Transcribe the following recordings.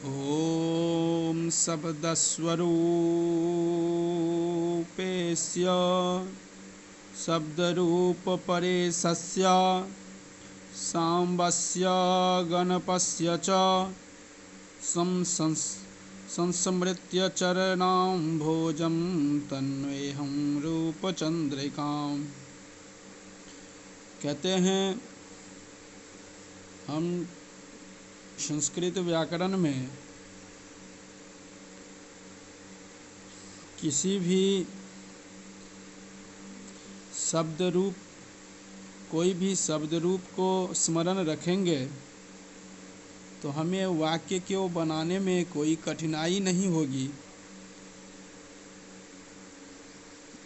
ॐ शब्दस्वरूपेस्य शब्दरूपपरेशस्य साम्बस्य गणपस्य च संस्मृत्य चरणाम्भोजं तन्मेहं रूपचन्द्रिकाम्। कहते हैं हम संस्कृत व्याकरण में किसी भी शब्द रूप कोई भी शब्द रूप को स्मरण रखेंगे तो हमें वाक्य को बनाने में कोई कठिनाई नहीं होगी।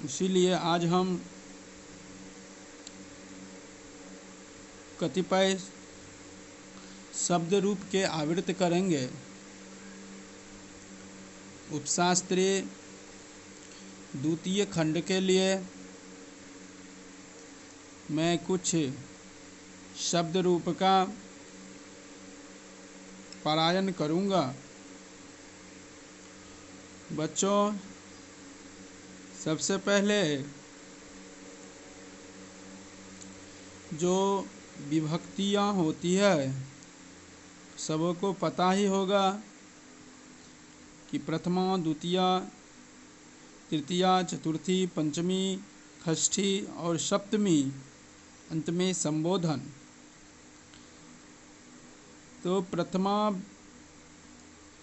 इसीलिए आज हम कतिपय शब्द रूप के आवृत्त करेंगे। उपशास्त्रीय द्वितीय खंड के लिए मैं कुछ शब्द रूप का पारायण करूंगा। बच्चों, सबसे पहले जो विभक्तियां होती है सबको पता ही होगा कि प्रथमा, द्वितीया, तृतीया, चतुर्थी, पंचमी, षष्ठी और सप्तमी, अंत में संबोधन। तो प्रथमा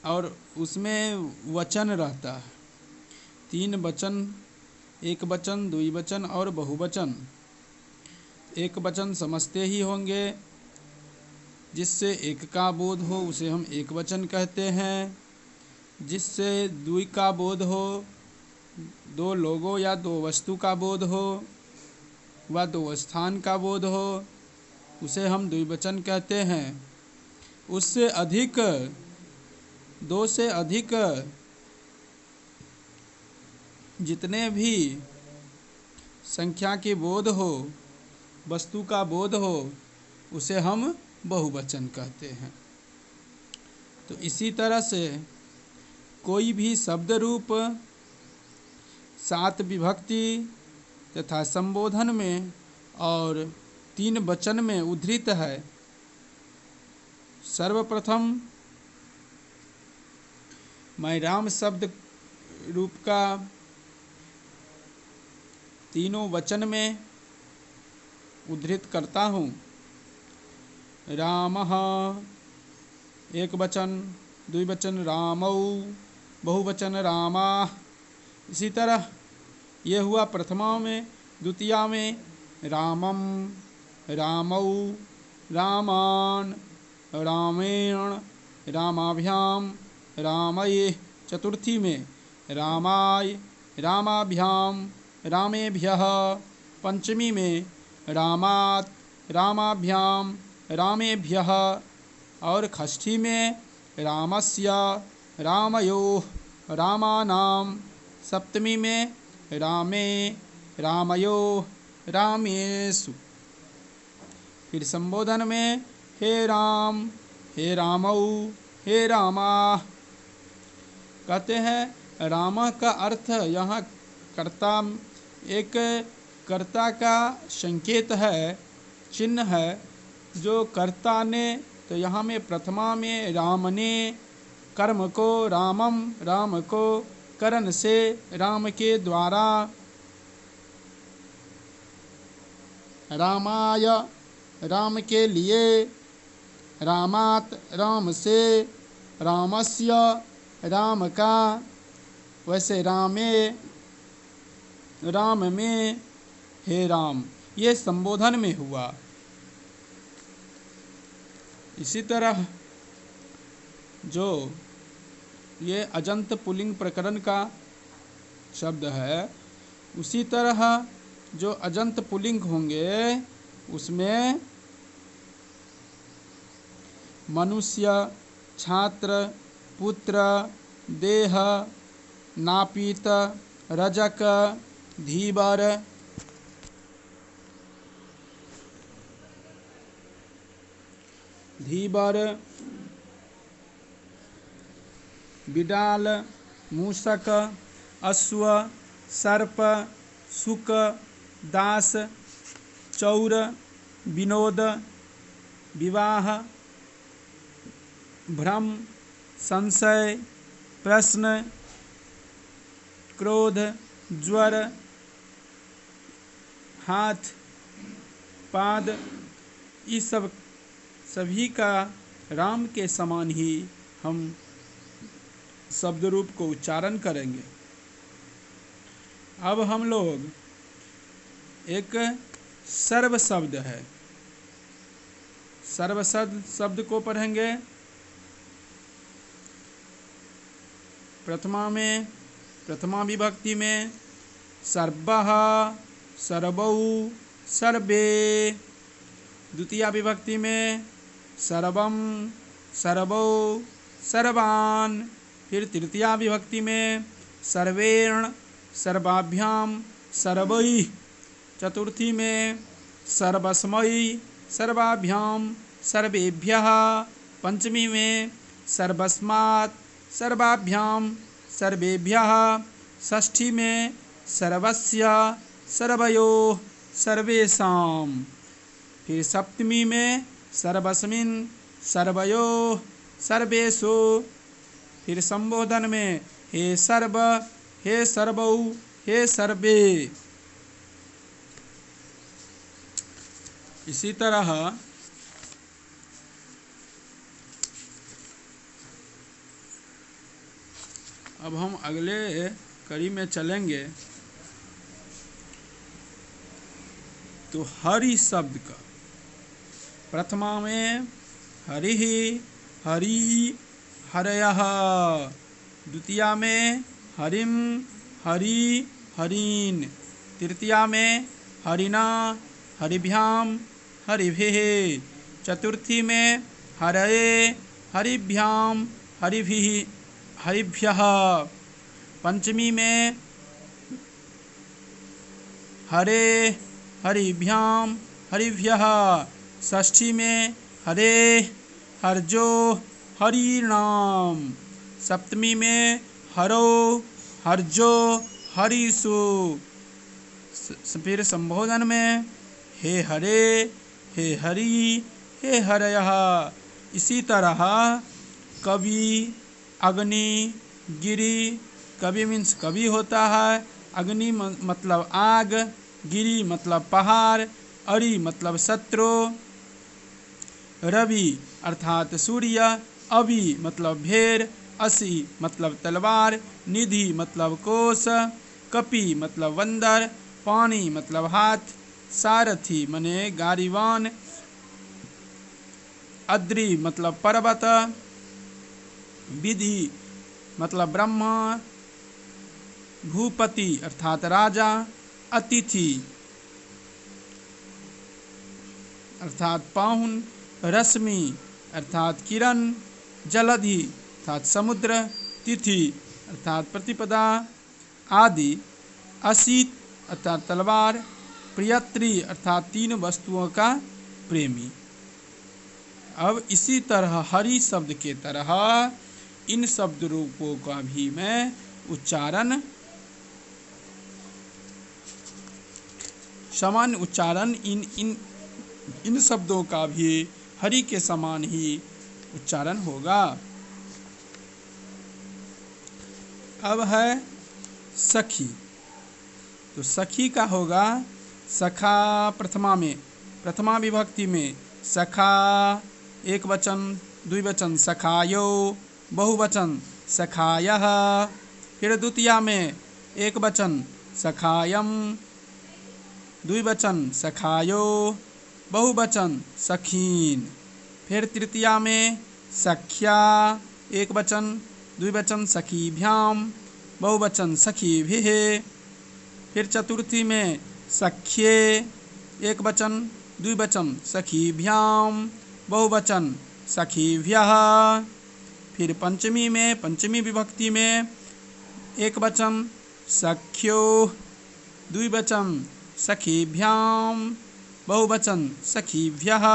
और उसमें वचन रहता है, 3 वचन, एक वचन, द्विवचन और बहुवचन। एक वचन समझते ही होंगे, जिससे एक का बोध हो उसे हम एक वचन कहते हैं। जिससे द्वि का बोध हो, 2 लोगों या 2 वस्तु का बोध हो व 2 स्थान का बोध हो उसे हम द्विवचन कहते हैं। उससे अधिक, 2 से अधिक जितने भी संख्या के बोध हो, वस्तु का बोध हो, उसे हम बहुवचन कहते हैं। तो इसी तरह से कोई भी शब्द रूप 7 विभक्ति तथा संबोधन में और 3 वचन में उद्धृत है। सर्वप्रथम मैं राम शब्द रूप का तीनों वचन में उद्धृत करता हूँ। रामः एक वचन, द्विवचन रामौ, बहुवचन रामाः। इसी तरह ये हुआ प्रथमा में। द्वितीया में रामम, रामौ, रामान, रामेण, रामाभ्याम, रामये। चतुर्थी में रामाय, रामाभ्याम, रामेभ्यः। पंचमी में रामात्, रामाभ्याम, रामेभ्यः। और षष्ठी में रामस्य, रामयोः, रामानां। सप्तमी में रामे, रामयोः, रामेषु। फिर संबोधन में हे राम, हे रामौ, हे रामाः। कहते हैं राम का अर्थ यहाँ कर्ता, एक कर्ता का संकेत है, चिन्ह है। जो कर्ता ने, तो यहाँ में प्रथमा में राम ने कर्म को, रामम, राम को करण से, राम के द्वारा, रामाय, राम के लिए, रामात, राम से, रामस्य, राम का, वैसे रामे, राम में, हे राम। ये संबोधन में हुआ। इसी तरह जो ये अजंत पुल्लिंग प्रकरण का शब्द है, उसी तरह जो अजंत पुल्लिंग होंगे उसमें मनुष्य, छात्र, पुत्र, देह, नापित, रजक, धीवर, बिडाल, मूषक, अश्व, सर्प, शुक, दास, चौर, विनोद, विवाह, भ्रम, संशय, प्रश्न, क्रोध, ज्वर, हाथ, पाद, इस सब सभी का राम के समान ही हम शब्द रूप को उच्चारण करेंगे। अब हम लोग एक सर्व शब्द है, सर्व शब्द को पढ़ेंगे। प्रथमा विभक्ति में सर्वः, सर्वौ, सर्वे। द्वितीया विभक्ति में सर्वम, सर्वौ, सर्वान्। फिर तृतीया विभक्ति में सर्वेण, सर्वाभ्याम, सर्वैः। चतुर्थी में सर्वस्मै, सर्वाभ्याम, सर्वेभ्यः। पंचमी में सर्वस्मात्, सर्वाभ्याम, सर्वेभ्यः। षष्ठी में सर्वस्य, सर्वयोः, सर्वेषां। फिर सप्तमी में सर्वस्मिन्, सर्वयोः, सर्वेषु। फिर संबोधन में हे सर्व, हे सर्वौ, हे सर्वे। इसी तरह अब हम अगले कड़ी में चलेंगे तो हरि शब्द का प्रथमा में हरिः, हरि, हरयः। द्वितीया में हरिं, हरि, हरीन्। तृतीया में हरिणा, हरिभ्याम, हरिभिः। चतुर्थी में हरये, हरिभ्याम, हरिभिः, हरिभ्यः। पंचमी में हरे, हरिभ्याम, हरिभ्यः। षष्ठी में हरे, हर्जो, हरिणाम। सप्तमी में हरो, हर्जो, हरिषु। फिर संबोधन में हे हरे, हे हरि, हे हरयः। इसी तरह कवि, अग्नि, गिरि। कवि मीन्स कवि होता है, अग्नि मतलब आग, गिरि मतलब पहाड़, अरि मतलब शत्रु, रवि अर्थात सूर्य, अवि मतलब भेड़, असि मतलब तलवार, निधि मतलब कोष, कपि मतलब बंदर, पानी मतलब हाथ, सारथी मने गाड़ीवान, अद्रि मतलब पर्वत, विधि मतलब ब्रह्मा, भूपति अर्थात राजा, अतिथि अर्थात पाहुन, रश्मि अर्थात किरण, जलधि अर्थात समुद्र, तिथि अर्थात प्रतिपदा, आदि, असित अर्थात तलवार, प्रियत्री अर्थात तीन वस्तुओं का प्रेमी। अब इसी तरह हरि शब्द के तरह इन शब्द रूपों का भी मैं उच्चारण, समान उच्चारण इन शब्दों का भी हरि के समान ही उच्चारण होगा। अब है सखी, तो सखी का होगा सखा। प्रथमा विभक्ति में सखा, एक वचन, द्विवचन सखायो, बहुवचन सखायः। फिर द्वितीया में एक वचन सखायम, द्विवचन सखायो, बहुवचन सखीन। फिर तृतीया में सख्या, एक वचन, द्विवचन सखीभ्याम, बहुवचन सखीभिः। फिर चतुर्थी में सख्ये, एक वचन, द्विवचन सखीभ्याम, बहुवचन सखीभ्यः। फिर पंचमी विभक्ति में एक वचन सख्यो, द्विवचन सखीभ्याम, बहुवचन सखीभ्यः।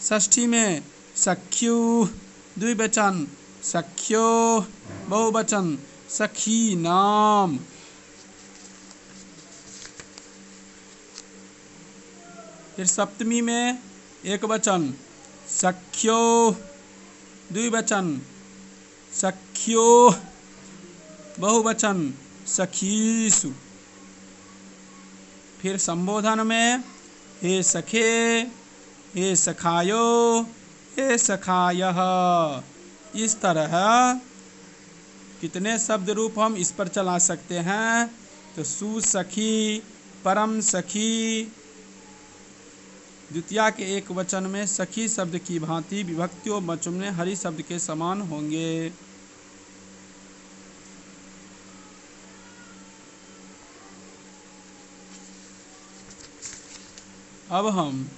षष्ठी में सख्यु, द्विवचन सख्यो, बहुवचन सखी नाम। फिर सप्तमी में एक वचन सख्यो, द्विवचन सख्यो, बहुवचन सखीसु। फिर संबोधन में हे सखे, हे सखायो, हे सखायः। इस तरह कितने शब्द रूप हम इस पर चला सकते हैं? तो सुसखी, परम सखी। द्वितीया के एक वचन में सखी शब्द की भांति विभक्तियों वचन में हरि शब्द के समान होंगे। अब हम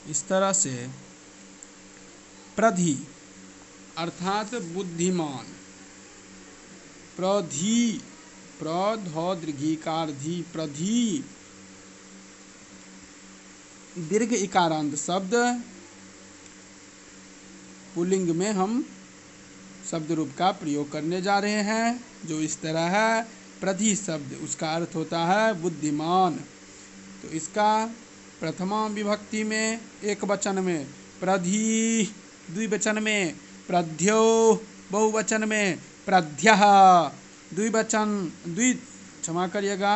इस तरह से प्रधि अर्थात बुद्धिमान, प्रधि, प्रधौदृघीकार धी, प्रधि दीर्घ इकारांत शब्द पुल्लिंग में हम शब्द रूप का प्रयोग करने जा रहे हैं, जो इस तरह है। प्रधि शब्द उसका अर्थ होता है बुद्धिमान। तो इसका प्रथमा विभक्ति में एक वचन में प्रधि, द्विवचन में प्रध्यो, बहुवचन में प्रध्यः, क्षमा करिएगा,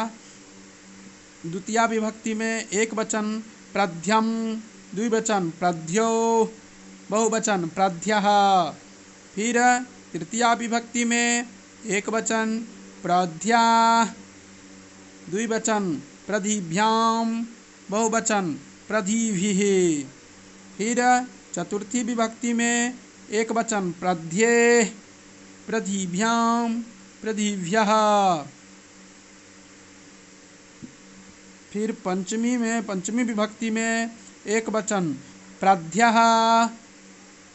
द्वितीया विभक्ति में एक वचन प्रध्यम, द्विवचन प्रध्यो, बहुवचन प्रध्यः। फिर तृतीया विभक्ति में एक वचन प्रध्या, द्विवचन प्रधिभ्याम, बहुवचन प्रधिभिः। फिर चतुर्थी विभक्ति में एक वचन प्रध्ये, प्रधिभ्याम, प्रधिभ्यः। फिर पंचमी विभक्ति में एक वचन प्रध्यः,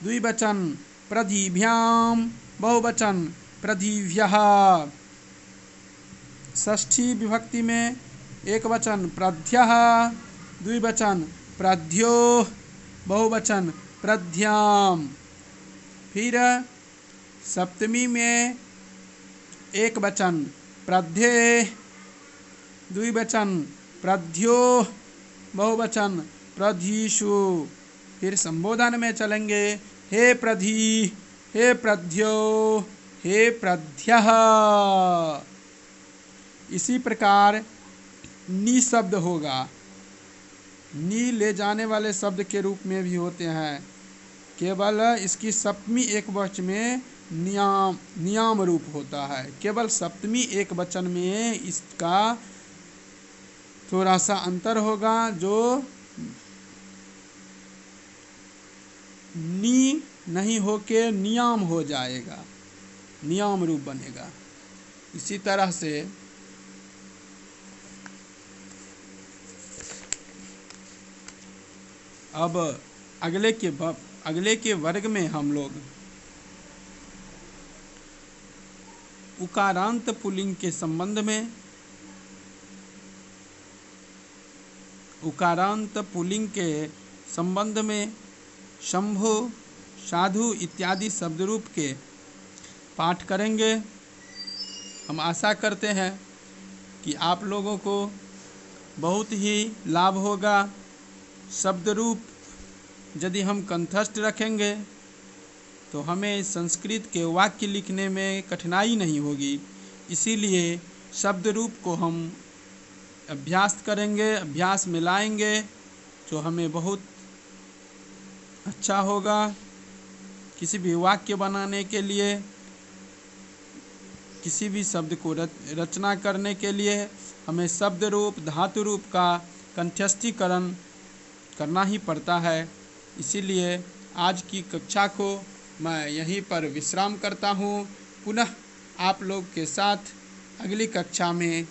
द्विवचन प्रधिभ्याम, बहुवचन प्रधिभ्यः। षष्ठी विभक्ति में एक वचन प्रध्यः, द्विवचन प्रध्यो, बहुवचन प्रध्याम। फिर सप्तमी में एक वचन प्रध्ये, द्विवचन प्रध्यो, बहुवचन प्रधीषु। फिर संबोधन में चलेंगे हे प्रधि, हे प्रध्यो, हे प्रध्यः। इसी प्रकार नी शब्द होगा, नी ले जाने वाले शब्द के रूप में भी होते हैं। केवल इसकी सप्तमी एक वचन में नियाम रूप होता है। केवल सप्तमी एक वचन में इसका थोड़ा सा अंतर होगा, जो नी नहीं होके नियाम हो जाएगा, नियाम रूप बनेगा। इसी तरह से अब अगले के वर्ग में हम लोग उकारांत पुल्लिंग के संबंध में, उकारांत पुल्लिंग के संबंध में शंभु, साधु इत्यादि शब्द रूप के पाठ करेंगे। हम आशा करते हैं कि आप लोगों को बहुत ही लाभ होगा। शब्द रूप यदि हम कंठस्थ रखेंगे तो हमें संस्कृत के वाक्य लिखने में कठिनाई नहीं होगी। इसीलिए शब्द रूप को हम अभ्यास करेंगे, अभ्यास में लाएंगे, जो हमें बहुत अच्छा होगा। किसी भी वाक्य बनाने के लिए, किसी भी शब्द को रचना करने के लिए हमें शब्द रूप, धातु रूप का कंठस्थीकरण करना ही पड़ता है। इसीलिए आज की कक्षा को मैं यहीं पर विश्राम करता हूँ। पुनः आप लोग के साथ अगली कक्षा में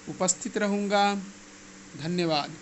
उपस्थित रहूँगा। धन्यवाद।